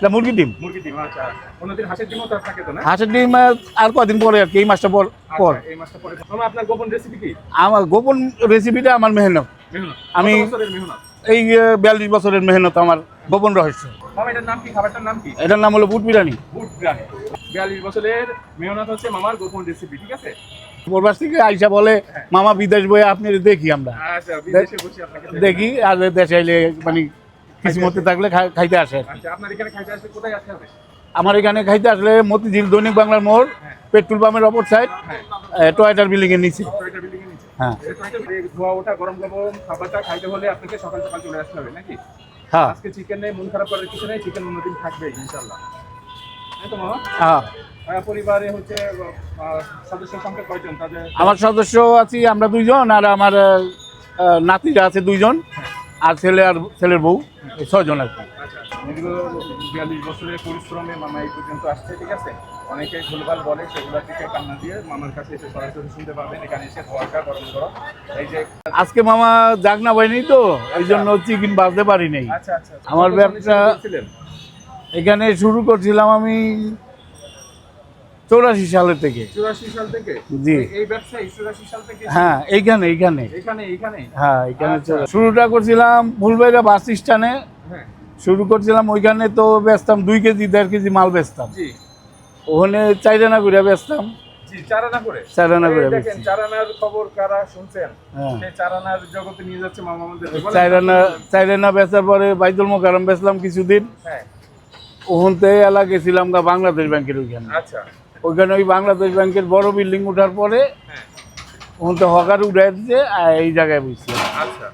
এটা মুরগির ডিম। মুরগির ডিম, আচ্ছা। অন্যদিন হাঁসের ডিমও তো থাকে তো না? হাঁসের ডিম আর কদিন পরে আর কি, এই মাসটা পর। আচ্ছা, এই মাসটা পরে। মামা, আপনার গোপন রেসিপি কি? আমার গোপন রেসিপিটা আমার মেহনত। মেহনত। আমি কত বছরের মেহনত? এই 42 বছরের মেহনত আমার গোপন রহস্য। মামা, এটার নাম কি? খাবারটার নাম কি? এটার নাম হলো বুট বিরিয়ানি। বুট বিরিয়ানি। 42 বছরের মেহনত হচ্ছে মামার গোপন রেসিপি, ঠিক আছে? প্রবাস থেকে আইসা বলে মামা বিদেশ বয়ে আপনি দেখি আমরা আচ্ছা, বিদেশে বসে আপনাকে দেখি, আর দেশে আইলে মানে কিছু মতে থাকলে খাইতে আসে আর কি। আচ্ছা, আপনার এখানে খাইতে আসলে কোথায় আসতে হবে? আমার এখানে খাইতে আসলে মতিঝিল দৈনিক বাংলার মোড়, পেট্রোল পাম্পের অপর সাইড, টয়টার বিল্ডিং এর নিচে। টয়টার বিল্ডিং এর নিচে। হ্যাঁ ধোয়া ওঠা গরম গরম খাবারটা খাইতে হলে আপনাকে সকাল সকাল চলে আসতে হবে নাকি? হ্যাঁ আজকে চিকেন নেই, মন খারাপ করার কিছু নেই, চিকেন অন্যদিন থাকবে ইনশাআল্লাহ। তাই তো মামা? হ্যাঁ। পরিবারে হচ্ছে সদস্য সংখ্যা কয়জন? তাদের আমার সদস্য আছি আমরা 2 জন, আর আমার নাতিরা আছে 2 জন, আর ছেলের বউ, 6 জন আর কি। আচ্ছা, দীর্ঘ 42 বছরের পরিশ্রমে মামা এই পর্যন্ত আসছে, ঠিক আছে? অনেকে ভুলভাল বলে, সেগুলো থেকে কান্না দিয়ে মামার কাছে এসে সরাসরি শুনতে পাবেন। এখানে এসে ধোয়াটা গরম গরম এই যে। আজকে মামা জাগনা পাইনি তো, এই জন্য চিকেন বাজতে পারি নাই। আচ্ছা আচ্ছা, আমার কত ব্যবসা সালে শুরু করছিলেন? এখানে শুরু করছিলাম আমি 84 সালের থেকে। 84 সাল থেকে? জি। এই ব্যবসা 84 সাল থেকে? হ্যাঁ, এইখানে এখানে? হ্যাঁ, এখানে আচ্ছা। শুরুটা করছিলাম ফুলবাইরা বাস স্ট্যান্ডে। হ্যাঁ, শুরু করছিলাম ওইখানে, তো বেচতাম 2 কেজি 1.5 কেজি মাল বেচতাম। জি ওখানে 4 আনা করে বেচতাম। জি, 4 আনা করে? 4 আনা করে এই দেখেন, বেচছি। 4 আনার খবর কারা শুনছেন? হ্যাঁ। সেই 4 আনার জগতে নিয়ে যাচ্ছে মামা আমাদের। 4 আনা বেচার পরে বাইতুল মোকাররম বেচলাম কিছুদিন। হ্যাঁ, ওখানতে এলা গেছিলাম বাংলাদেশ ব্যাংকের ওইখানে। আচ্ছা। ওইখানে ওই বাংলাদেশ ব্যাংকের বড় বিল্ডিং ওঠার পরে হ্যাঁ, ওখানতে হকার উঠাই দিচ্ছে, আর এই জায়গায় বুঝছি। আচ্ছা।